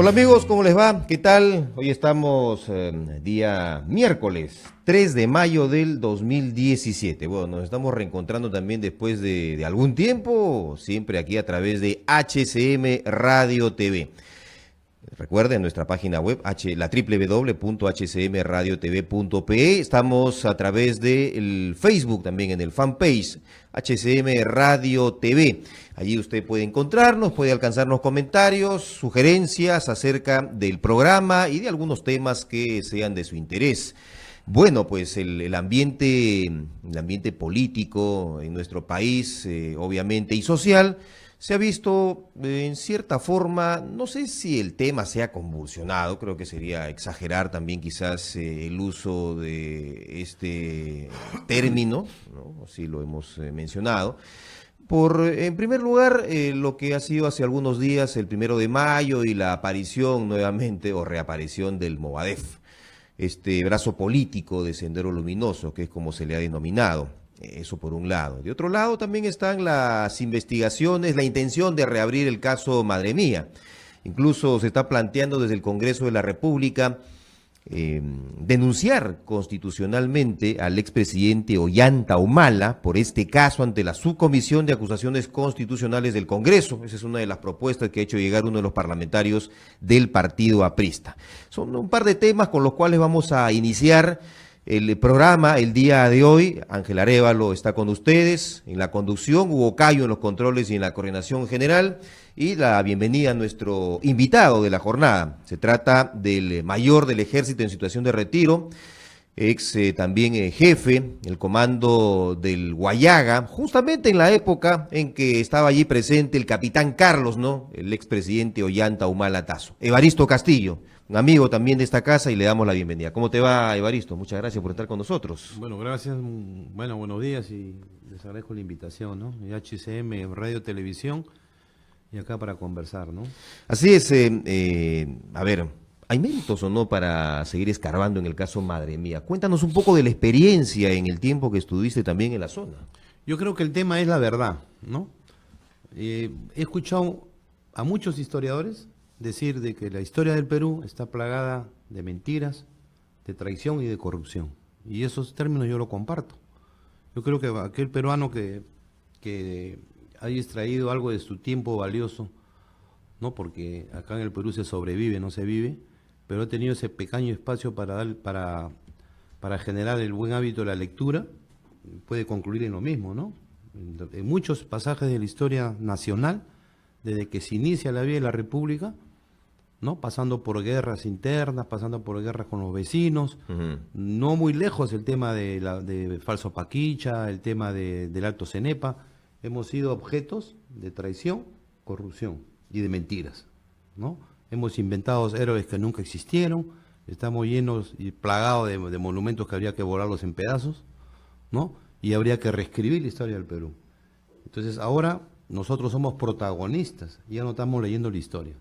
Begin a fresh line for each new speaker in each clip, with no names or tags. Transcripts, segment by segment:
Hola amigos, ¿cómo les va? ¿Qué tal? Hoy estamos día miércoles 3 de mayo del 2017. Bueno, nos estamos reencontrando también después de algún tiempo, siempre aquí a través de HCM Radio TV. Recuerden nuestra página web, la www.hcmradiotv.pe. Estamos a través del Facebook también, en el fanpage HCM Radio TV. Allí usted puede encontrarnos, puede alcanzarnos comentarios, sugerencias acerca del programa y de algunos temas que sean de su interés. Bueno, pues el ambiente político en nuestro país, obviamente, y social, se ha visto en cierta forma, no sé si el tema sea convulsionado, creo que sería exagerar también quizás el uso de este término, ¿no? Así lo hemos mencionado. En primer lugar, lo que ha sido hace algunos días, el 1 de mayo, y la aparición nuevamente o reaparición del Movadef, este brazo político de Sendero Luminoso, que es como se le ha denominado. Eso por un lado. De otro lado también están las investigaciones, la intención de reabrir el caso Madre Mía. Incluso se está planteando desde el Congreso de la República denunciar constitucionalmente al expresidente Ollanta Humala por este caso ante la Subcomisión de Acusaciones Constitucionales del Congreso. Esa es una de las propuestas que ha hecho llegar uno de los parlamentarios del partido aprista. Son un par de temas con los cuales vamos a iniciar el programa el día de hoy. Ángel Arévalo está con ustedes en la conducción, Hugo Cayo en los controles y en la coordinación general, y la bienvenida a nuestro invitado de la jornada. Se trata del mayor del ejército en situación de retiro, también jefe, el comando del Guayaga, justamente en la época en que estaba allí presente el capitán Carlos, ¿no? El expresidente Ollanta Humala Tazo. Evaristo Castillo, un amigo también de esta casa, y le damos la bienvenida. ¿Cómo te va, Evaristo? Muchas gracias por estar con nosotros.
Bueno, gracias. Bueno, buenos días y les agradezco la invitación, ¿no? Y HCM Radio Televisión y acá para conversar, ¿no?
Así es. A ver, ¿hay méritos o no para seguir escarbando en el caso Madre Mía? Cuéntanos un poco de la experiencia en el tiempo que estuviste también en la zona.
Yo creo que el tema es la verdad, ¿no? He escuchado a muchos historiadores decir de que la historia del Perú está plagada de mentiras, de traición y de corrupción. Y esos términos yo lo comparto. Yo creo que aquel peruano que haya extraído algo de su tiempo valioso, ¿no? Porque acá en el Perú se sobrevive, no se vive, pero ha tenido ese pequeño espacio para generar el buen hábito de la lectura, puede concluir en lo mismo, ¿no? En muchos pasajes de la historia nacional, desde que se inicia la vida de la República, ¿no? Pasando por guerras internas, pasando por guerras con los vecinos, no muy lejos el tema de Falso Paquicha, el tema del Alto Cenepa, hemos sido objetos de traición, corrupción y de mentiras, ¿no? Hemos inventado héroes que nunca existieron, estamos llenos y plagados de monumentos que habría que volarlos en pedazos, ¿no? Y habría que reescribir la historia del Perú. Entonces ahora nosotros somos protagonistas, ya no estamos leyendo la historia.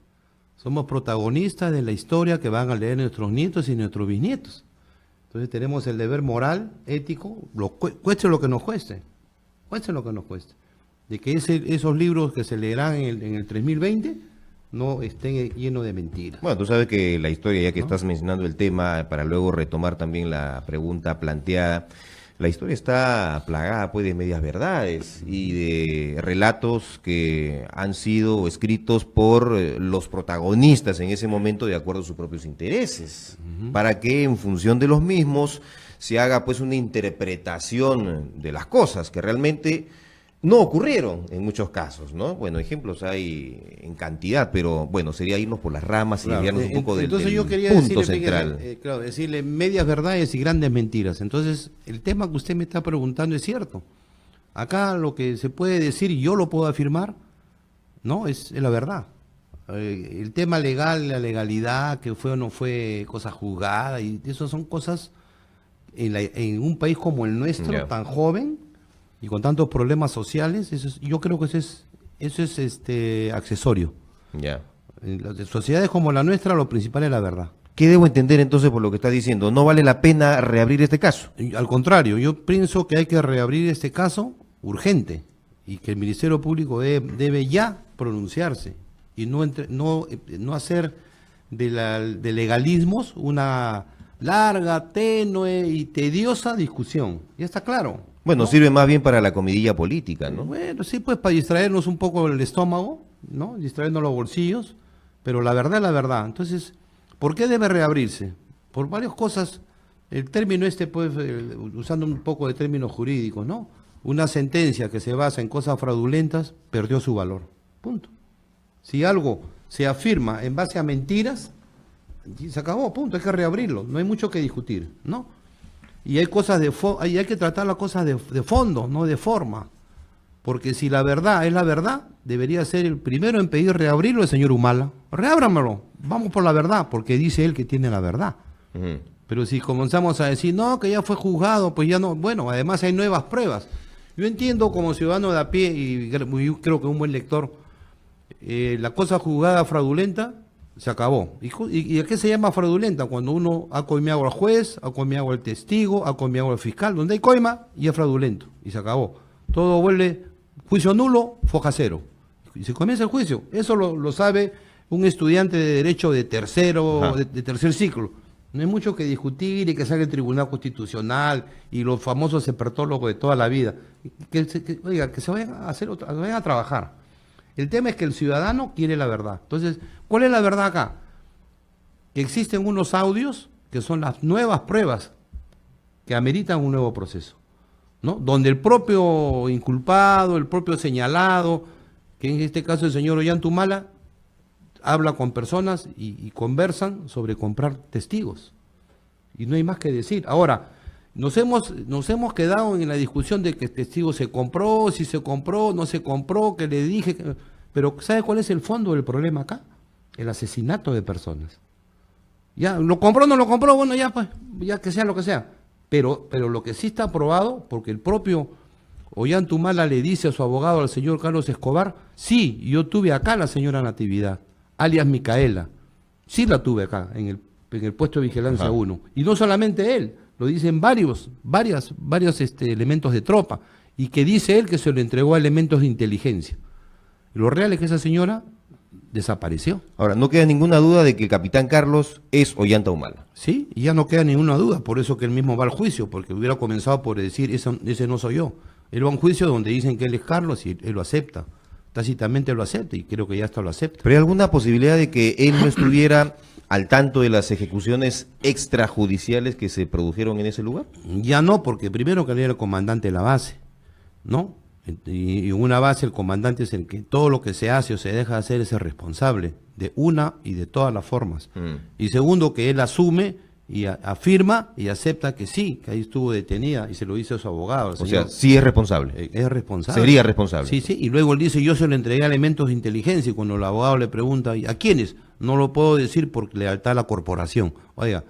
Somos protagonistas de la historia que van a leer nuestros nietos y nuestros bisnietos. Entonces tenemos el deber moral, ético, cueste lo que nos cueste, de que esos libros que se leerán en el 3020 no estén llenos de mentiras.
Bueno, tú sabes que la historia, ya que estás mencionando el tema, para luego retomar también la pregunta planteada, la historia está plagada pues de medias verdades y de relatos que han sido escritos por los protagonistas en ese momento de acuerdo a sus propios intereses, para que en función de los mismos se haga pues una interpretación de las cosas que realmente no ocurrieron en muchos casos, ¿no? Bueno, ejemplos hay en cantidad, pero bueno, sería irnos por las ramas y desviarnos un poco del punto central.
Claro, decirle medias verdades y grandes mentiras. Entonces, el tema que usted me está preguntando es cierto. Acá lo que se puede decir, y yo lo puedo afirmar, ¿no? Es la verdad. El tema legal, la legalidad, que fue o no fue cosa juzgada, y eso son cosas en un país como el nuestro, tan joven, y con tantos problemas sociales, yo creo que eso es accesorio. En las sociedades como la nuestra, lo principal es la verdad.
¿Qué debo entender entonces por lo que está diciendo? ¿No vale la pena reabrir este caso?
Al contrario, yo pienso que hay que reabrir este caso urgente y que el Ministerio Público debe ya pronunciarse y no hacer de legalismos una larga, tenue y tediosa discusión. Ya está claro.
Bueno,
¿no?
sirve más bien para la comidilla política, ¿no?
Bueno, sí, pues para distraernos un poco el estómago, ¿no? Distraernos los bolsillos, pero la verdad es la verdad. Entonces, ¿por qué debe reabrirse? Por varias cosas. El término pues, usando un poco de términos jurídicos, ¿no? Una sentencia que se basa en cosas fraudulentas perdió su valor. Punto. Si algo se afirma en base a mentiras, se acabó, punto. Hay que reabrirlo. No hay mucho que discutir, ¿no? Y hay cosas hay que tratar las cosas de fondo, no de forma. Porque si la verdad es la verdad, debería ser el primero en pedir reabrirlo el señor Humala. Reábramelo, vamos por la verdad, porque dice él que tiene la verdad. Pero si comenzamos a decir, no, que ya fue juzgado, pues ya no, bueno, además hay nuevas pruebas. Yo entiendo como ciudadano de a pie, y yo creo que un buen lector, la cosa juzgada fraudulenta se acabó. ¿Y a qué se llama fraudulenta? Cuando uno ha coimeado al juez, ha coimeado al testigo, ha coimeado al fiscal. Donde hay coima, y es fraudulento, y se acabó. Todo vuelve juicio nulo, foja cero. Y se comienza el juicio. Eso lo sabe un estudiante de Derecho de tercero, de tercer ciclo. No hay mucho que discutir y que salga el Tribunal Constitucional y los famosos expertólogos de toda la vida. Que se vayan a hacer vayan a trabajar. El tema es que el ciudadano quiere la verdad. Entonces, ¿cuál es la verdad acá? Que existen unos audios que son las nuevas pruebas que ameritan un nuevo proceso, ¿no? Donde el propio inculpado, el propio señalado, que en este caso el señor Ollantumala, habla con personas y conversan sobre comprar testigos. Y no hay más que decir. Ahora, nos hemos quedado en la discusión de que el testigo se compró, si se compró, no se compró, que le dije... Pero ¿sabe cuál es el fondo del problema acá? El asesinato de personas. Ya, ¿lo compró o no lo compró? Bueno, ya pues, ya que sea lo que sea. Pero lo que sí está probado, porque el propio Ollantumala le dice a su abogado, al señor Carlos Escobar, sí, yo tuve acá a la señora Natividad, alias Micaela. Sí la tuve acá, en el puesto de vigilancia 1. Y no solamente él, lo dicen varios elementos de tropa, y que dice él que se lo entregó a elementos de inteligencia. Lo real es que esa señora desapareció.
Ahora, no queda ninguna duda de que el capitán Carlos es Ollanta Humala.
Sí, y ya no queda ninguna duda, por eso que él mismo va al juicio, porque hubiera comenzado por decir, ese no soy yo. Él va a un juicio donde dicen que él es Carlos y él lo acepta. Tácitamente lo acepta y creo que ya hasta lo acepta.
¿Pero hay alguna posibilidad de que él no estuviera al tanto de las ejecuciones extrajudiciales que se produjeron en ese lugar?
Ya no, porque primero que él era el comandante de la base, ¿no? Y en una base el comandante es el que todo lo que se hace o se deja de hacer es el responsable de una y de todas las formas. Y segundo, que él asume y afirma y acepta que sí, que ahí estuvo detenida y se lo dice a su abogado.
O sea, sí es responsable.
Es responsable.
Sería responsable.
Sí, sí, y luego él dice, yo se lo entregué a elementos de inteligencia y cuando el abogado le pregunta, ¿a quiénes? No lo puedo decir por lealtad a la corporación. Oiga,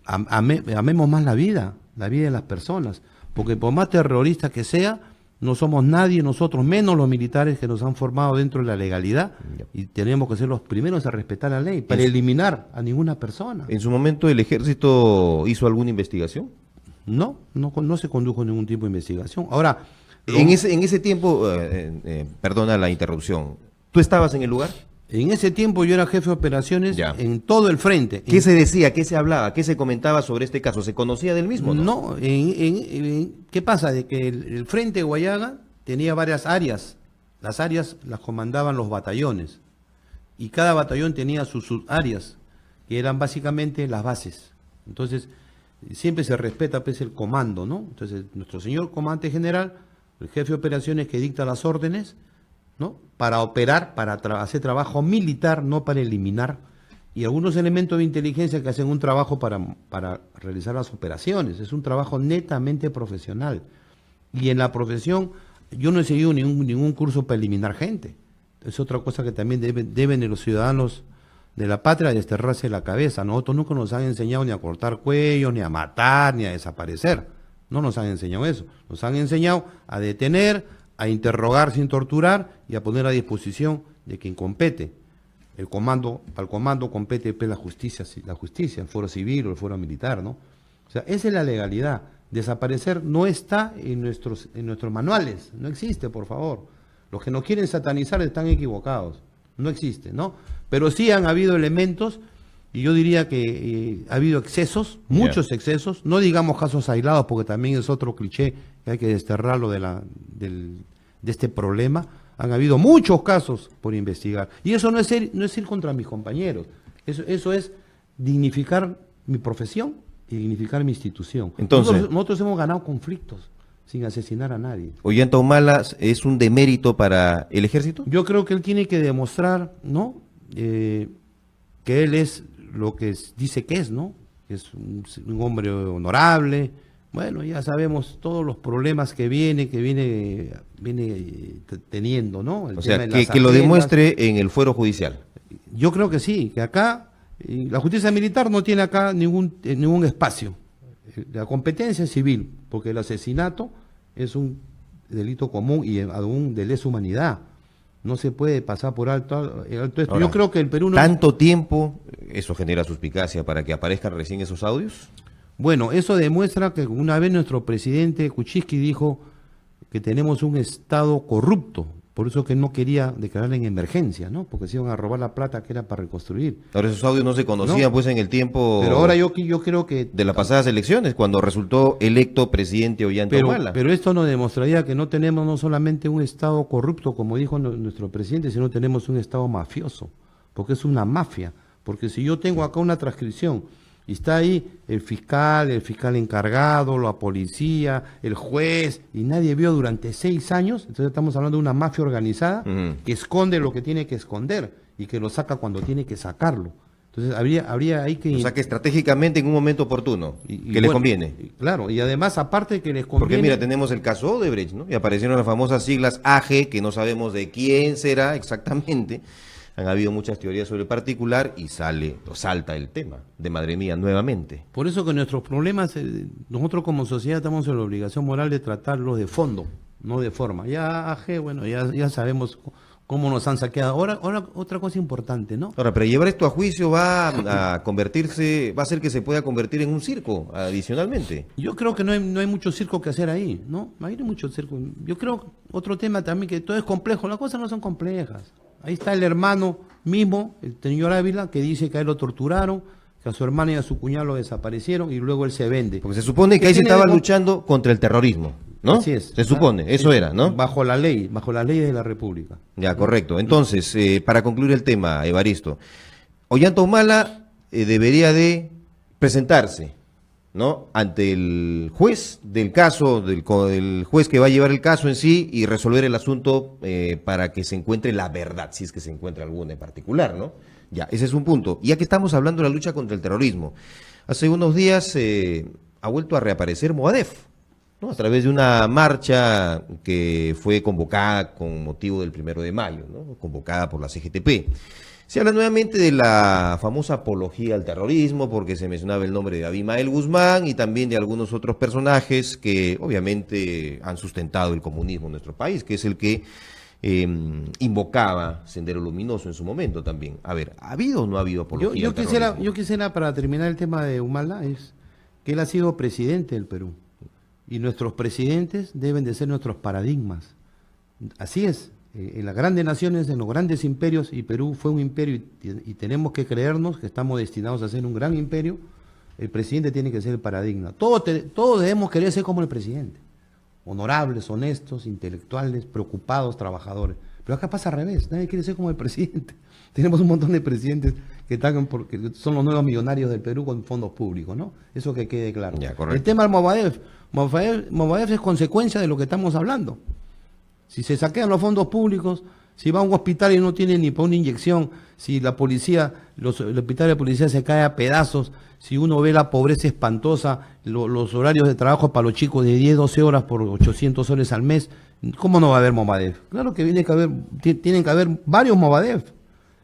amemos más la vida de las personas, porque por más terrorista que sea, no somos nadie, nosotros, menos los militares que nos han formado dentro de la legalidad, y tenemos que ser los primeros a respetar la ley, para eliminar a ninguna persona.
¿En su momento el ejército hizo alguna investigación?
No se condujo ningún tipo de investigación. Ahora,
en ese tiempo, perdona la interrupción, ¿tú estabas en el lugar?
En ese tiempo yo era jefe de operaciones en todo el frente.
¿Qué se decía? ¿Qué se hablaba? ¿Qué se comentaba sobre este caso? ¿Se conocía del mismo?
No, ¿qué pasa? De que el frente de Guayaga tenía varias áreas. Las áreas las comandaban los batallones. Y cada batallón tenía sus subáreas, que eran básicamente las bases. Entonces, siempre se respeta pues el comando, ¿no? Entonces, nuestro señor comandante general, el jefe de operaciones que dicta las órdenes, ¿no? Para operar, para hacer trabajo militar, no para eliminar, y algunos elementos de inteligencia que hacen un trabajo para realizar las operaciones. Es un trabajo netamente profesional. Y en la profesión, yo no he seguido ningún curso para eliminar gente. Es otra cosa que también deben los ciudadanos de la patria desterrarse la cabeza. Nosotros nunca nos han enseñado ni a cortar cuellos, ni a matar, ni a desaparecer. No nos han enseñado eso. Nos han enseñado a detener, a interrogar sin torturar y a poner a disposición de quien compete. Al comando compete la justicia, el fuero civil o el fuero militar, ¿no? O sea, esa es la legalidad. Desaparecer no está en nuestros manuales, no existe, por favor. Los que nos quieren satanizar están equivocados. no existe, ¿no? Pero sí han habido elementos, y yo diría que ha habido excesos, muchos excesos, no digamos casos aislados, porque también es otro cliché que hay que desterrarlo de este problema. Han habido muchos casos por investigar. Y eso no es ir contra mis compañeros, eso es dignificar mi profesión y dignificar mi institución.
Entonces,
nosotros hemos ganado conflictos sin asesinar a nadie.
¿Ollanta Humala es un demérito para el ejército?
Yo creo que él tiene que demostrar, ¿no? Que él es lo que dice que es, ¿no? Que es un hombre honorable. Bueno, ya sabemos todos los problemas que viene teniendo, ¿no?
O sea, que lo demuestre en el fuero judicial.
Yo creo que sí, que acá la justicia militar no tiene acá ningún espacio. La competencia es civil, porque el asesinato es un delito común y aún de lesa humanidad. No se puede pasar por alto esto.
Ahora,
yo creo que el Perú no...
¿Tanto tiempo eso genera suspicacia para que aparezcan recién esos audios?
Bueno, eso demuestra que una vez nuestro presidente Kuczynski dijo que tenemos un Estado corrupto, por eso que no quería declarar en emergencia, ¿no? Porque se iban a robar la plata que era para reconstruir.
Ahora esos audios no se conocían pues en el tiempo
pero ahora yo creo que...
de las pasadas elecciones, cuando resultó electo presidente Ollanta Humala.
Pero esto nos demostraría que no tenemos no solamente un Estado corrupto, como dijo nuestro presidente, sino tenemos un Estado mafioso, porque es una mafia. Porque si yo tengo acá una transcripción y está ahí el fiscal encargado, la policía, el juez, y nadie vio durante 6 años, entonces estamos hablando de una mafia organizada que esconde lo que tiene que esconder y que lo saca cuando tiene que sacarlo. Entonces habría ahí que...
O sea, que estratégicamente en un momento oportuno, que les conviene.
Claro, y además aparte que les conviene...
Porque mira, tenemos el caso Odebrecht, ¿no? Y aparecieron las famosas siglas AG, que no sabemos de quién será exactamente. Han habido muchas teorías sobre el particular y salta el tema de madre mía nuevamente.
Por eso que nuestros problemas, nosotros como sociedad estamos en la obligación moral de tratarlos de fondo, no de forma. Ya AG, bueno, ya sabemos cómo nos han saqueado. Ahora otra cosa importante, ¿no?
Ahora, pero llevar esto a juicio va a hacer que se pueda convertir en un circo adicionalmente.
Yo creo que no hay mucho circo que hacer ahí, ¿no? No hay mucho circo. Yo creo otro tema también que todo es complejo, las cosas no son complejas. Ahí está el hermano mismo, el señor Ávila, que dice que a él lo torturaron, que a su hermano y a su cuñado lo desaparecieron y luego él se vende.
Porque se supone que ahí se estaba luchando contra el terrorismo, ¿no?
Así es.
Se supone, eso era, ¿no?
Bajo la ley de la República.
Ya, correcto. Entonces, para concluir el tema, Evaristo, Ollanta Humala debería de presentarse, ¿no? Ante el juez del caso, del juez que va a llevar el caso en sí y resolver el asunto para que se encuentre la verdad, si es que se encuentra alguna en particular, ¿no? Ya, ese es un punto. Y ya que estamos hablando de la lucha contra el terrorismo, hace unos días ha vuelto a reaparecer Movadef, ¿no? A través de una marcha que fue convocada con motivo del 1 de mayo, ¿no? Convocada por la CGTP. Se habla nuevamente de la famosa apología al terrorismo, porque se mencionaba el nombre de Abimael Guzmán y también de algunos otros personajes que obviamente han sustentado el comunismo en nuestro país, que es el que invocaba Sendero Luminoso en su momento también. A ver, ¿ha habido o no ha habido apología al terrorismo?
Yo quisiera, para terminar el tema de Humala, es que él ha sido presidente del Perú. Y nuestros presidentes deben de ser nuestros paradigmas. Así es. En las grandes naciones, en los grandes imperios, y Perú fue un imperio y tenemos que creernos que estamos destinados a ser un gran imperio, el presidente tiene que ser el paradigma. Todos debemos querer ser como el presidente. Honorables, honestos, intelectuales, preocupados, trabajadores. Pero acá pasa al revés, nadie quiere ser como el presidente. Tenemos un montón de presidentes que son los nuevos millonarios del Perú con fondos públicos, ¿no? Eso que quede claro.
Ya, correcto.
El tema del Movadef es consecuencia de lo que estamos hablando. Si se saquean los fondos públicos, si va a un hospital y no tiene ni para una inyección, si la policía, el hospital de policía se cae a pedazos, si uno ve la pobreza espantosa, los horarios de trabajo para los chicos de 10, 12 horas por 800 soles al mes, ¿cómo no va a haber Movadef? Claro que tienen que haber varios Movadef.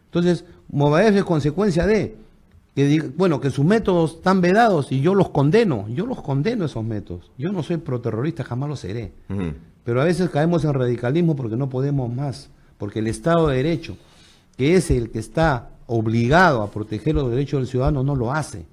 Entonces, Movadef es consecuencia de que sus métodos están vedados y yo los condeno esos métodos. Yo no soy proterrorista, jamás lo seré. Pero a veces caemos en radicalismo porque no podemos más, porque el Estado de Derecho, que es el que está obligado a proteger los derechos del ciudadano, no lo hace.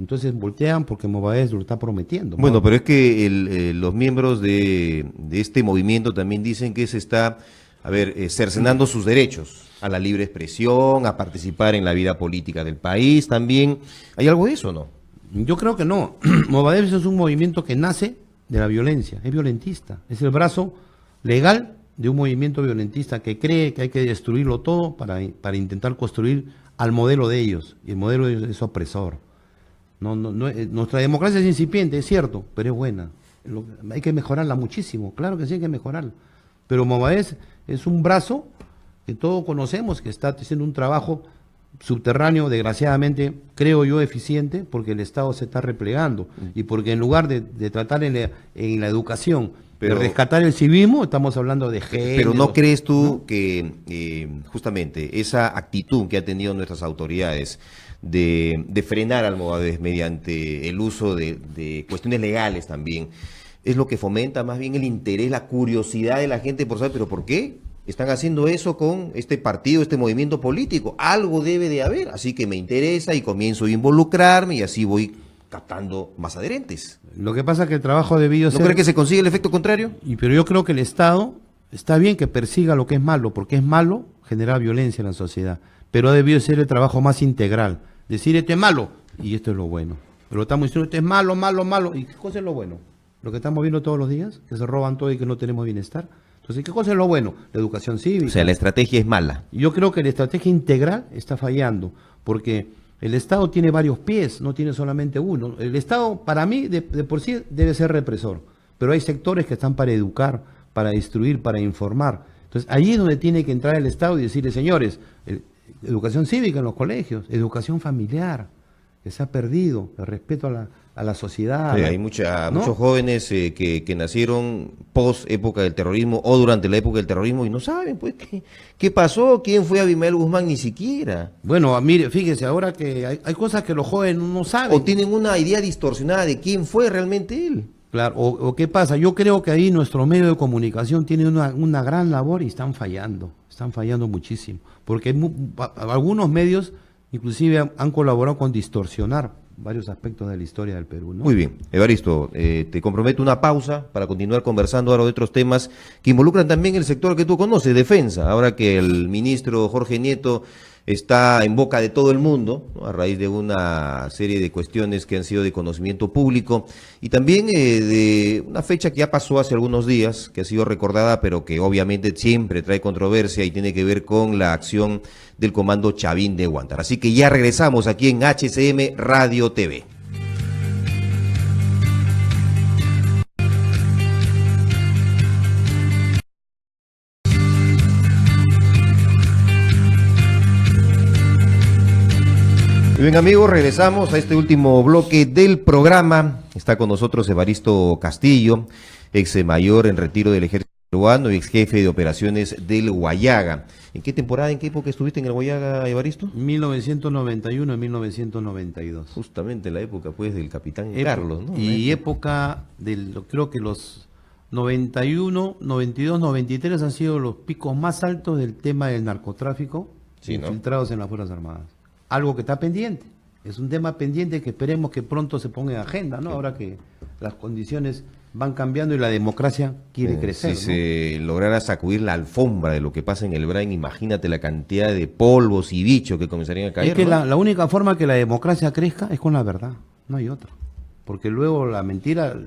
Entonces voltean porque Movadef lo está prometiendo.
Bueno, pero es que los miembros de este movimiento también dicen que se está a ver, cercenando sus derechos a la libre expresión, a participar en la vida política del país también. ¿Hay algo de eso o no?
Yo creo que no. Movadef es un movimiento que nace de la violencia, es violentista, es el brazo legal de un movimiento violentista que cree que hay que destruirlo todo para intentar construir al modelo de ellos, y el modelo de ellos es opresor. Nuestra democracia es incipiente, es cierto, pero es buena. Hay que mejorarla muchísimo, claro que sí hay que mejorarla. Pero Movadef es un brazo que todos conocemos, que está haciendo un trabajo subterráneo, desgraciadamente, creo yo, eficiente, porque el Estado se está replegando y porque en lugar de tratar en la educación, de rescatar el civismo, estamos hablando de género.
Pero ¿no crees tú que justamente esa actitud que han tenido nuestras autoridades de frenar al Movadef mediante el uso de cuestiones legales también, es lo que fomenta más bien el interés, la curiosidad de la gente por saber, pero ¿por qué están haciendo eso con este partido, este movimiento político? Algo debe de haber, así que me interesa y comienzo a involucrarme y así voy captando más adherentes.
Lo que pasa es que el trabajo debió ser...
¿No cree que se consigue el efecto contrario?
Pero yo creo que el Estado está bien que persiga lo que es malo, porque es malo generar violencia en la sociedad, pero ha debido ser el trabajo más integral. Decir, esto es malo y esto es lo bueno. Pero estamos diciendo, esto es malo, malo, malo. ¿Y qué cosa es lo bueno? Lo que estamos viendo todos los días, que se roban todo y que no tenemos bienestar. Entonces, ¿qué cosa es lo bueno? La educación cívica.
O sea, la estrategia es mala.
Yo creo que la estrategia integral está fallando, porque el Estado tiene varios pies, no tiene solamente uno. El Estado, para mí, de por sí debe ser represor, pero hay sectores que están para educar, para instruir, para informar. Entonces, allí es donde tiene que entrar el Estado y decirle, señores, educación cívica en los colegios, educación familiar, que se ha perdido, el respeto a la sociedad.
Sí, hay muchos jóvenes que nacieron post época del terrorismo o durante la época del terrorismo y no saben, pues, qué pasó, quién fue Abimael Guzmán, ni siquiera.
Bueno, mire, fíjese, ahora que hay cosas que los jóvenes no saben.
O tienen una idea distorsionada de quién fue realmente él.
Claro, o qué pasa, yo creo que ahí nuestro medio de comunicación tiene una gran labor y están fallando muchísimo, porque algunos medios inclusive han colaborado con distorsionar varios aspectos de la historia del Perú, ¿no?
Muy bien, Evaristo, te comprometo una pausa para continuar conversando ahora de otros temas que involucran también el sector que tú conoces, defensa, ahora que el ministro Jorge Nieto está en boca de todo el mundo, ¿no?, a raíz de una serie de cuestiones que han sido de conocimiento público y también de una fecha que ya pasó hace algunos días, que ha sido recordada, pero que obviamente siempre trae controversia y tiene que ver con la acción del Comando Chavín de Huántar. Así que ya regresamos aquí en HCM Radio TV. Bien amigos, regresamos a este último bloque del programa. Está con nosotros Evaristo Castillo, ex mayor en retiro del ejército peruano y ex jefe de operaciones del Huallaga. ¿En qué temporada, en qué época estuviste en el Huallaga, Evaristo?
1991 y 1992.
Justamente la época pues del capitán Carlos, ¿no?
Y época creo que los 91, 92, 93 han sido los picos más altos del tema del narcotráfico, sí, infiltrados, ¿no?, en las Fuerzas Armadas. Algo que está pendiente, es un tema pendiente que esperemos que pronto se ponga en agenda, ¿no? Ahora que las condiciones van cambiando y la democracia quiere crecer.
Si se lograra sacudir la alfombra de lo que pasa en el Brain, imagínate la cantidad de polvos y bichos que comenzarían a caer.
Es que la única forma que la democracia crezca es con la verdad, no hay otra. Porque luego la mentira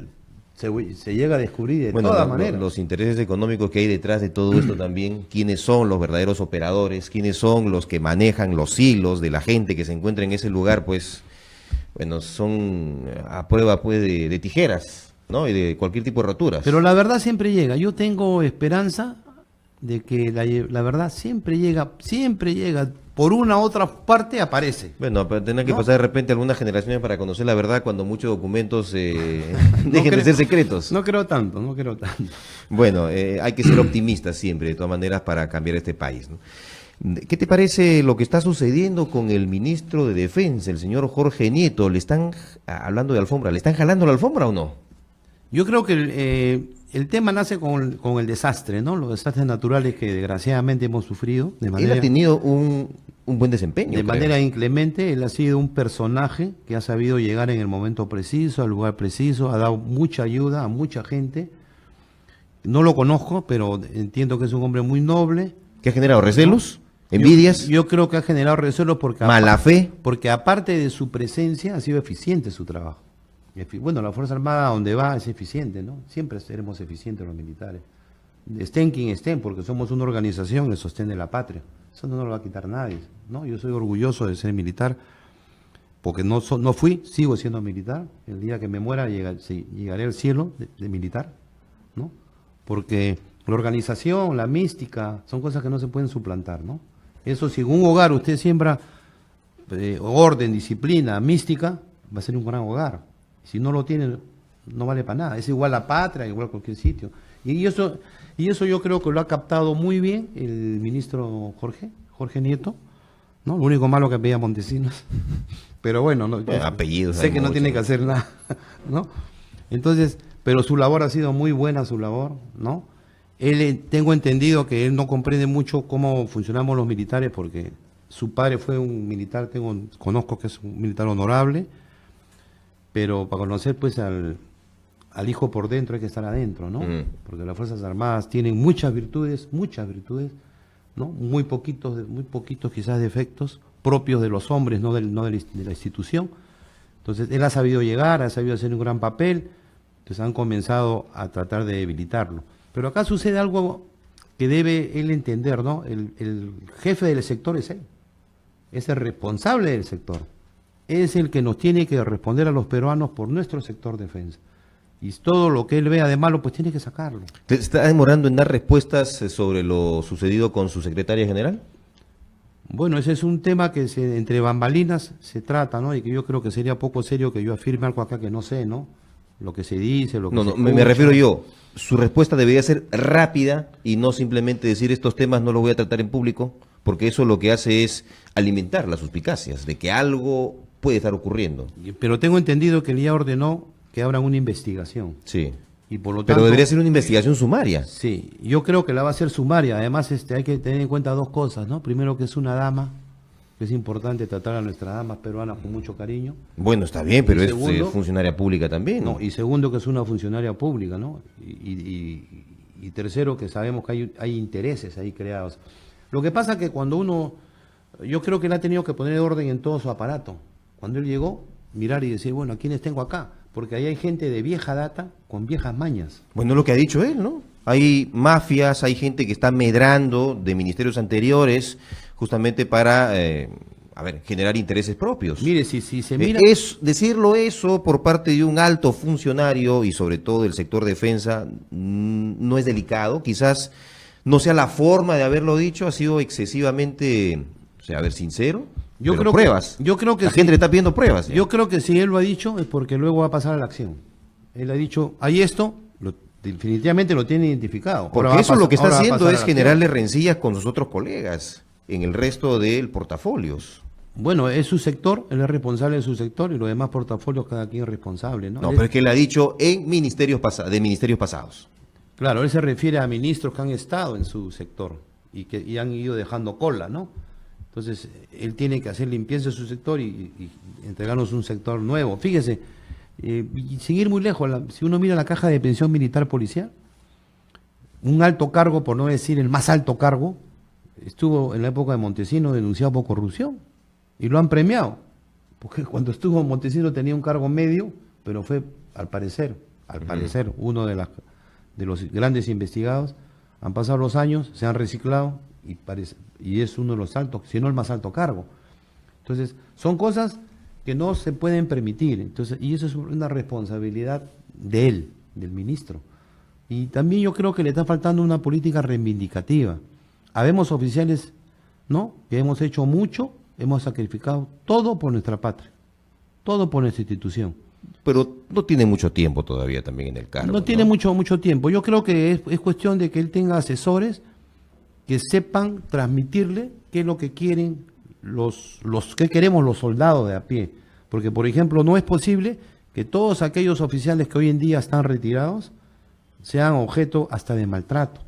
se llega a descubrir de todas maneras.
Los intereses económicos que hay detrás de todo esto también, quiénes son los verdaderos operadores, quiénes son los que manejan los hilos de la gente que se encuentra en ese lugar, pues, bueno, son a prueba pues de tijeras, ¿no? Y de cualquier tipo de roturas.
Pero la verdad siempre llega. Yo tengo esperanza de que la verdad siempre llega, por una u otra parte aparece.
Bueno, pero tendrá que pasar de repente algunas generaciones para conocer la verdad cuando muchos documentos dejen de ser secretos.
No creo tanto.
Bueno, hay que ser optimistas siempre, de todas maneras, para cambiar este país, ¿no? ¿Qué te parece lo que está sucediendo con el ministro de Defensa, el señor Jorge Nieto? ¿Le están, hablando de alfombra, le están jalando la alfombra o no?
Yo creo que el tema nace con el desastre, ¿no? Los desastres naturales que desgraciadamente hemos sufrido.
Él ha tenido un buen desempeño.
De manera inclemente, él ha sido un personaje que ha sabido llegar en el momento preciso, al lugar preciso, ha dado mucha ayuda a mucha gente. No lo conozco, pero entiendo que es un hombre muy noble.
¿Qué ha generado? ¿Recelos? ¿Envidias?
Yo creo que ha generado recelos porque
¿Mala fe?
porque aparte de su presencia ha sido eficiente su trabajo. Bueno, la Fuerza Armada donde va es eficiente, ¿no? Siempre seremos eficientes los militares. Estén quien estén, porque somos una organización que sostiene la patria. Eso no nos lo va a quitar nadie, ¿no? Yo soy orgulloso de ser militar, porque no fui, sigo siendo militar. El día que me muera llegaré al cielo de militar, ¿no? Porque la organización, la mística, son cosas que no se pueden suplantar, ¿no? Eso, si en un hogar usted siembra orden, disciplina, mística, va a ser un gran hogar. Si no lo tiene, no vale para nada. Es igual la patria, igual cualquier sitio. Y eso yo creo que lo ha captado muy bien el ministro Jorge Nieto, ¿no? Lo único malo que apellida Montesinos. Pero bueno, no,
apellidos
sé que no tiene que hacer nada, ¿no? Entonces, pero su labor ha sido muy buena, su labor, ¿no? Tengo entendido que él no comprende mucho cómo funcionamos los militares porque su padre fue un militar, conozco que es un militar honorable, pero para conocer pues al hijo por dentro hay que estar adentro, ¿no? Porque las Fuerzas Armadas tienen muchas virtudes, ¿no? Muy poquitos quizás defectos propios de los hombres, no de la institución. Entonces él ha sabido llegar, ha sabido hacer un gran papel, entonces han comenzado a tratar de debilitarlo. Pero acá sucede algo que debe él entender, ¿no? El jefe del sector es él, es el responsable del sector, es el que nos tiene que responder a los peruanos por nuestro sector defensa. Y todo lo que él vea de malo, pues tiene que sacarlo.
¿Te está demorando en dar respuestas sobre lo sucedido con su secretaria general?
Bueno, ese es un tema que entre bambalinas se trata, ¿no? Y que yo creo que sería poco serio que yo afirme algo acá que no sé, ¿no? Lo que se dice, lo que se escucha.
Me refiero yo. Su respuesta debería ser rápida y no simplemente decir estos temas no los voy a tratar en público, porque eso lo que hace es alimentar las suspicacias de que algo puede estar ocurriendo.
Pero tengo entendido que él ya ordenó que abran una investigación.
Sí.
Y por lo tanto,
pero debería ser una investigación sumaria.
Sí, yo creo que la va a ser sumaria. Además, hay que tener en cuenta dos cosas, ¿no? Primero, que es una dama, que es importante tratar a nuestras damas peruanas con mucho cariño.
Bueno, está bien, pero
segundo,
es funcionaria pública también, ¿no?
Y segundo, que es una funcionaria pública, ¿no? Y tercero, que sabemos que hay intereses ahí creados. Lo que pasa que yo creo que él ha tenido que poner orden en todo su aparato. Cuando él llegó, mirar y decir, bueno, ¿a quiénes tengo acá? Porque ahí hay gente de vieja data con viejas mañas.
Bueno, lo que ha dicho él, ¿no? Hay mafias, hay gente que está medrando de ministerios anteriores justamente para, generar intereses propios.
Mire, si se mira...
Decirlo eso por parte de un alto funcionario y sobre todo del sector defensa no es delicado. Quizás no sea la forma de haberlo dicho, ha sido excesivamente, sincero.
Yo creo que
la gente le está pidiendo pruebas.
Yo creo que si él lo ha dicho es porque luego va a pasar a la acción. Él ha dicho, hay esto, definitivamente lo tiene identificado.
Porque eso lo que está haciendo es generarle rencillas con sus otros colegas en el resto del portafolios.
Bueno, es su sector, él es responsable de su sector y los demás portafolios cada quien es responsable, ¿no?
No, pero es que él ha dicho en ministerios pasados.
Claro, él se refiere a ministros que han estado en su sector y han ido dejando cola, ¿no? Entonces, él tiene que hacer limpieza de su sector y entregarnos un sector nuevo. Fíjese, y seguir muy lejos, si uno mira la caja de pensión militar policial, un alto cargo, por no decir el más alto cargo, estuvo en la época de Montesinos denunciado por corrupción y lo han premiado. Porque cuando estuvo Montesinos tenía un cargo medio, pero fue, al parecer, uno de los grandes investigados. Han pasado los años, se han reciclado y es uno de los altos, si no el más alto cargo. Entonces, son cosas que no se pueden permitir. Entonces, y eso es una responsabilidad de él, del ministro. Y también yo creo que le está faltando una política reivindicativa. Habemos oficiales, ¿no?, que hemos hecho mucho, hemos sacrificado todo por nuestra patria, todo por nuestra institución.
Pero no tiene mucho tiempo todavía también en el cargo.
No tiene mucho tiempo. Yo creo que es cuestión de que él tenga asesores que sepan transmitirle qué es lo que quieren qué queremos los soldados de a pie. Porque, por ejemplo, no es posible que todos aquellos oficiales que hoy en día están retirados sean objeto hasta de maltrato.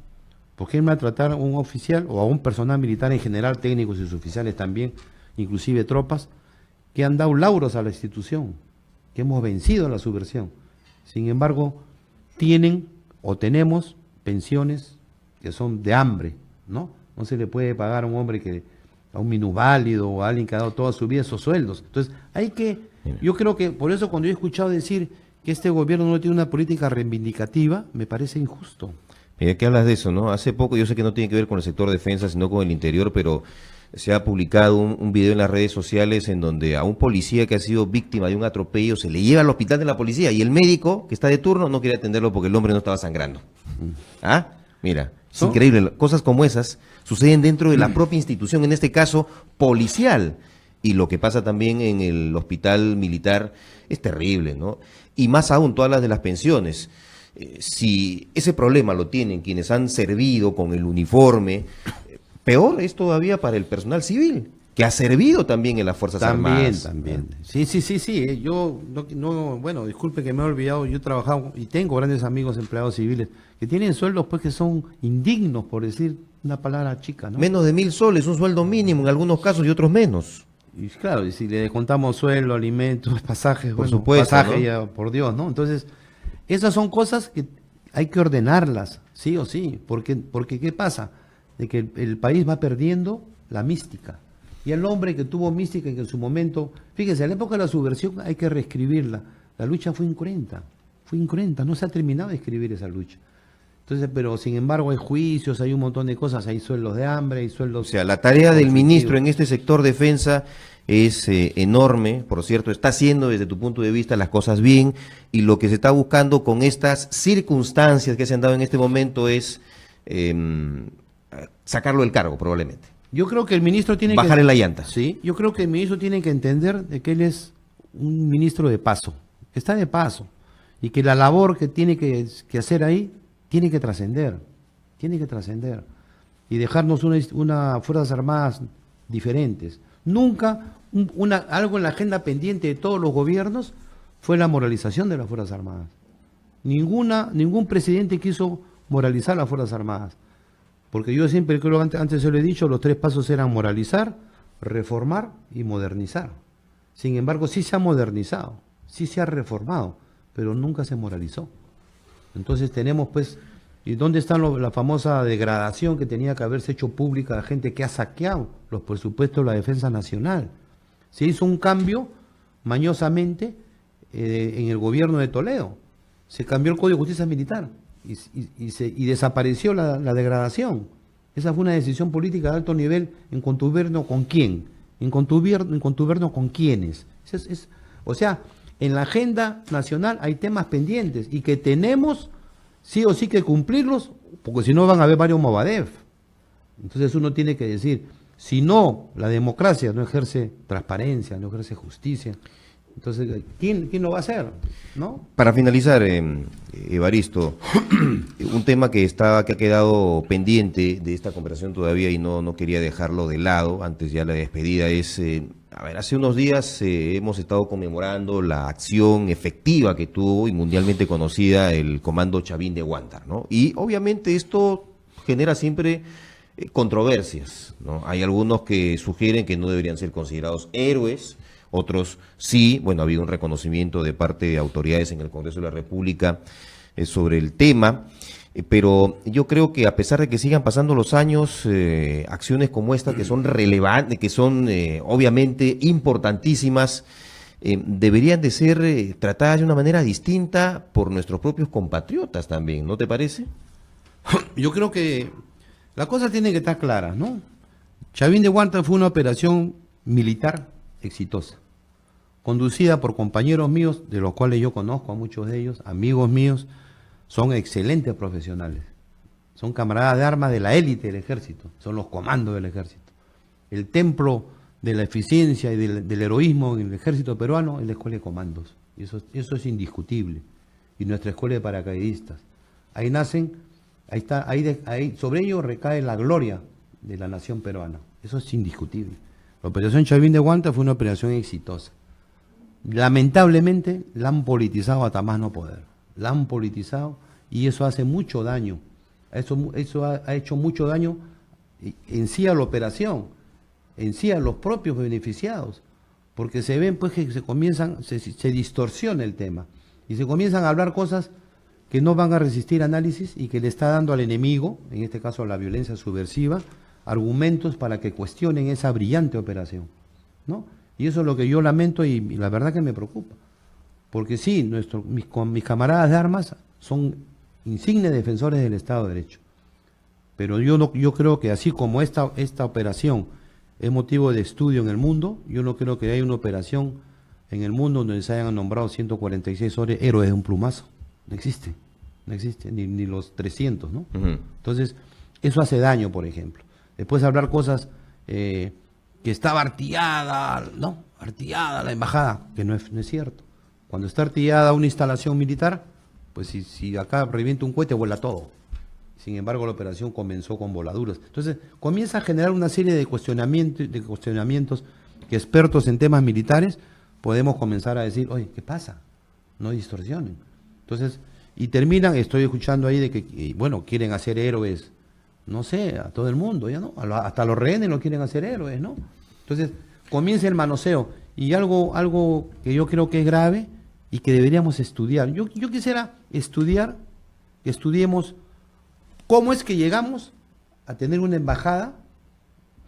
¿Por qué maltratar a un oficial o a un personal militar en general, técnicos y oficiales también, inclusive tropas, que han dado lauros a la institución, que hemos vencido la subversión? Sin embargo, tenemos pensiones que son de hambre, ¿no? No se le puede pagar a un hombre a un minusválido o a alguien que ha dado toda su vida esos sueldos. Entonces, yo creo que, por eso cuando yo he escuchado decir que este gobierno no tiene una política reivindicativa, me parece injusto.
Mira, ¿qué hablas de eso, no? Hace poco, yo sé que no tiene que ver con el sector defensa, sino con el interior, pero se ha publicado un video en las redes sociales en donde a un policía que ha sido víctima de un atropello se le lleva al hospital de la policía y el médico que está de turno no quiere atenderlo porque el hombre no estaba sangrando. ¿Ah? Mira, es increíble. Cosas como esas suceden dentro de la propia institución, en este caso policial. Y lo que pasa también en el hospital militar es terrible, ¿no? Y más aún, todas las de las pensiones. Si ese problema lo tienen quienes han servido con el uniforme, peor es todavía para el personal civil, que ha servido también en las Fuerzas Armadas.
También. Sí. Yo, bueno, disculpe que me he olvidado, yo he trabajado y tengo grandes amigos empleados civiles que tienen sueldos pues que son indignos, por decir una palabra chica, ¿no?
Menos de 1.000 soles, un sueldo mínimo en algunos casos y otros menos.
Y claro, y si le contamos sueldo, alimentos, pasajes,
por supuesto,
pasaje,
¿no?
Ya, por Dios, ¿no? Entonces, esas son cosas que hay que ordenarlas, sí o sí, porque ¿qué pasa? De que el país va perdiendo la mística. Y el hombre que tuvo mística y que en su momento, fíjense, en la época de la subversión hay que reescribirla. La lucha fue incruenta, no se ha terminado de escribir esa lucha. Entonces, pero sin embargo hay juicios, hay un montón de cosas, hay sueldos de hambre, hay sueldos...
O sea, la tarea del ministro en este sector defensa es enorme, por cierto, está haciendo desde tu punto de vista las cosas bien y lo que se está buscando con estas circunstancias que se han dado en este momento es sacarlo del cargo probablemente.
Yo creo que el ministro tiene
que... Bajarle la llanta.
Sí, yo creo que el ministro tiene que entender de que él es un ministro de paso, que está de paso y que la labor que tiene que hacer ahí tiene que trascender y dejarnos una Fuerzas Armadas diferentes. Nunca algo en la agenda pendiente de todos los gobiernos fue la moralización de las Fuerzas Armadas. Ningún presidente quiso moralizar las Fuerzas Armadas. Porque yo siempre creo, antes se lo he dicho, los 3 pasos eran moralizar, reformar y modernizar. Sin embargo, sí se ha modernizado, sí se ha reformado, pero nunca se moralizó. Entonces tenemos pues, ¿y dónde está la famosa degradación que tenía que haberse hecho pública de gente que ha saqueado los presupuestos de la Defensa Nacional? Se hizo un cambio mañosamente en el gobierno de Toledo. Se cambió el Código de Justicia Militar y desapareció la degradación. Esa fue una decisión política de alto nivel en contubernio con quién, en contubernio con quiénes. O sea, en la agenda nacional hay temas pendientes y que tenemos sí o sí que cumplirlos, porque si no van a haber varios Movadef. Entonces uno tiene que decir, si no, la democracia no ejerce transparencia, no ejerce justicia. Entonces, ¿quién lo va a hacer? ¿No?
Para finalizar, Evaristo, un tema que ha quedado pendiente de esta conversación todavía y no quería dejarlo de lado, antes ya la despedida, es, hace unos días hemos estado conmemorando la acción efectiva que tuvo y mundialmente conocida el Comando Chavín de Huántar, ¿no? Y obviamente esto genera siempre controversias, ¿no? Hay algunos que sugieren que no deberían ser considerados héroes, otros sí. Bueno, ha habido un reconocimiento de parte de autoridades en el Congreso de la República sobre el tema, pero yo creo que a pesar de que sigan pasando los años, acciones como esta que son relevantes, que son obviamente importantísimas, deberían de ser tratadas de una manera distinta por nuestros propios compatriotas también, ¿no te parece?
Yo creo que la cosa tiene que estar clara, ¿no? Chavín de Huántar fue una operación militar exitosa, conducida por compañeros míos, de los cuales yo conozco a muchos de ellos, amigos míos, son excelentes profesionales, son camaradas de armas de la élite del ejército, son los comandos del ejército. El templo de la eficiencia y del heroísmo en el ejército peruano es la escuela de comandos, y eso es indiscutible, y nuestra escuela de paracaidistas. Ahí nacen, ahí sobre ello recae la gloria de la nación peruana, eso es indiscutible. La operación Chavín de Huántar fue una operación exitosa. Lamentablemente la han politizado hasta más no poder. La han politizado y eso hace mucho daño. Eso ha hecho mucho daño en sí a la operación, en sí a los propios beneficiados, porque se ven pues que se distorsiona el tema y se comienzan a hablar cosas que no van a resistir análisis y que le está dando al enemigo, en este caso a la violencia subversiva, argumentos para que cuestionen esa brillante operación, ¿no? Y eso es lo que yo lamento y la verdad que me preocupa. Porque sí, mis camaradas de armas son insignes defensores del Estado de Derecho. Pero yo creo que así como esta operación es motivo de estudio en el mundo, yo no creo que haya una operación en el mundo donde se hayan nombrado 146 héroes de un plumazo. No existe, ni los 300, ¿no? Entonces, eso hace daño, por ejemplo. Después de hablar cosas que estaba artillada, ¿no? Artillada la embajada, que no es cierto. Cuando está artillada una instalación militar, pues si acá revienta un cohete, vuela todo. Sin embargo, la operación comenzó con voladuras. Entonces, comienza a generar una serie de cuestionamientos que expertos en temas militares podemos comenzar a decir, oye, ¿qué pasa? No distorsionen. Entonces, y terminan, estoy escuchando ahí de que, bueno, quieren hacer héroes, no sé, a todo el mundo, ya no, hasta los rehenes lo quieren hacer héroes, ¿no? Entonces, comienza el manoseo. Y algo que yo creo que es grave y que deberíamos estudiar. Yo quisiera estudiar, que estudiemos cómo es que llegamos a tener una embajada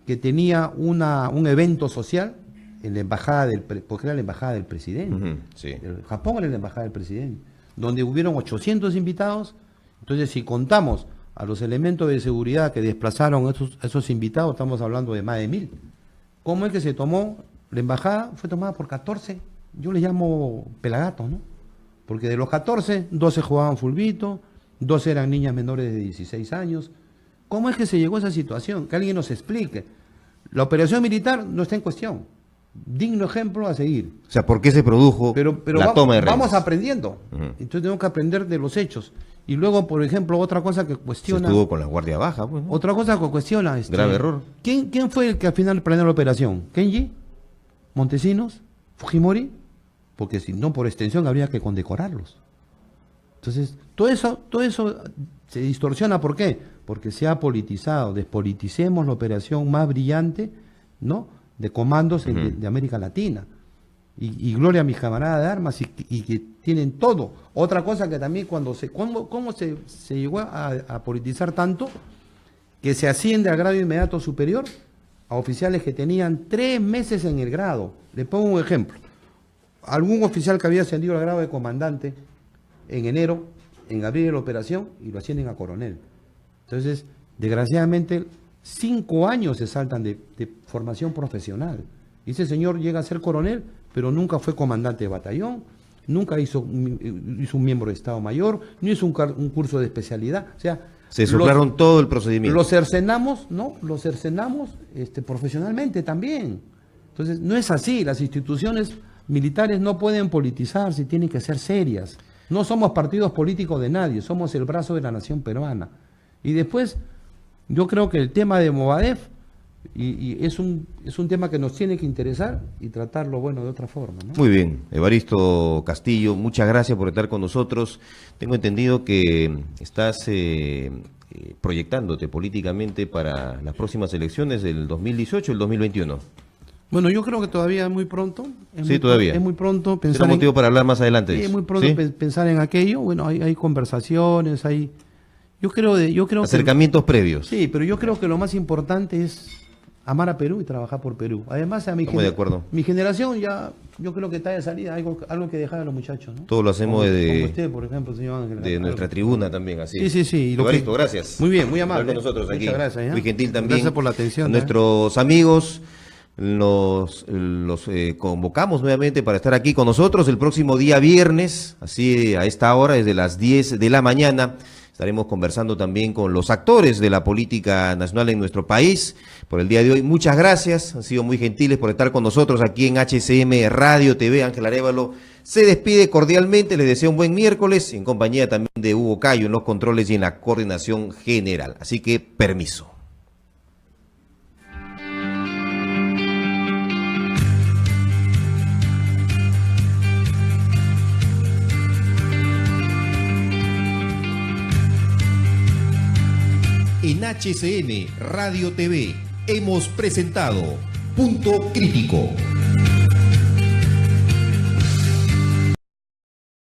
que tenía un evento social en la embajada porque era la embajada del presidente.
Sí.
El Japón era la embajada del presidente, donde hubieron 800 invitados. Entonces, si contamos a los elementos de seguridad que desplazaron a esos invitados, estamos hablando de más de 1000. ¿Cómo es que se tomó? La embajada fue tomada por 14, yo les llamo pelagatos, ¿no? Porque de los 14, 12 jugaban fulbito, 12 eran niñas menores de 16 años. ¿Cómo es que se llegó a esa situación? Que alguien nos explique. La operación militar no está en cuestión. Digno ejemplo a seguir.
O sea, ¿por qué se produjo la toma de rehenes?
Vamos aprendiendo. Entonces tenemos que aprender de los hechos. Y luego, por ejemplo, otra cosa que cuestiona...
Se estuvo con la guardia baja, pues, ¿no?
Otra cosa que cuestiona...
Grave error.
¿Quién fue el que al final planeó la operación? ¿Kenji? ¿Montesinos? ¿Fujimori? Porque si no, por extensión, habría que condecorarlos. Entonces, todo eso se distorsiona. ¿Por qué? Porque se ha politizado. Despoliticemos la operación más brillante, ¿no?, de comandos de América Latina. Y gloria a mis camaradas de armas y que tienen todo. Otra cosa que también ¿cómo se llegó a politizar tanto? Que se asciende al grado inmediato superior a oficiales que tenían 3 meses en el grado. Le pongo un ejemplo. Algún oficial que había ascendido al grado de comandante en enero, en abril de la operación, y lo ascienden a coronel. Entonces, desgraciadamente, 5 años se saltan de formación profesional. Y ese señor llega a ser coronel, pero nunca fue comandante de batallón, nunca hizo un miembro de Estado Mayor, no hizo un curso de especialidad. O sea,
se soplaron todo el procedimiento.
Los cercenamos, ¿no? Los cercenamos profesionalmente también. Entonces, no es así. Las instituciones militares no pueden politizarse, tienen que ser serias. No somos partidos políticos de nadie, somos el brazo de la nación peruana. Y después, yo creo que el tema de Movadef y es un tema que nos tiene que interesar y tratarlo, bueno, de otra forma, ¿no?
Muy bien, Evaristo Castillo, muchas gracias por estar con nosotros. Tengo entendido que estás proyectándote políticamente para las próximas elecciones del 2018 y el 2021.
Bueno, yo creo que todavía es muy pronto.
Todavía.
Es muy pronto pensar.
¿Será motivo para hablar más adelante?
Sí, es muy pronto pensar en aquello. Bueno, hay conversaciones, yo creo
acercamientos previos.
Sí, pero yo creo que lo más importante es amar a Perú y trabajar por Perú. Además,
de acuerdo.
Mi generación yo creo que está de salida, algo que dejar a los muchachos, ¿no?
Todo lo hacemos
como usted, por ejemplo, señor Ángel.
De nuestra tribuna también, así.
Sí.
Evaristo, gracias.
Muy bien, muy amable.
Con nosotros aquí.
Muchas gracias.
Muy gentil también.
Gracias por la atención.
Nuestros amigos los convocamos nuevamente para estar aquí con nosotros el próximo día viernes, así a esta hora, desde las 10 de la mañana. Estaremos conversando también con los actores de la política nacional en nuestro país. Por el día de hoy, muchas gracias. Han sido muy gentiles por estar con nosotros aquí en HCM Radio TV. Ángel Arévalo se despide cordialmente. Les deseo un buen miércoles en compañía también de Hugo Cayo en los controles y en la coordinación general. Así que, permiso. En HCM Radio TV hemos presentado Punto Crítico.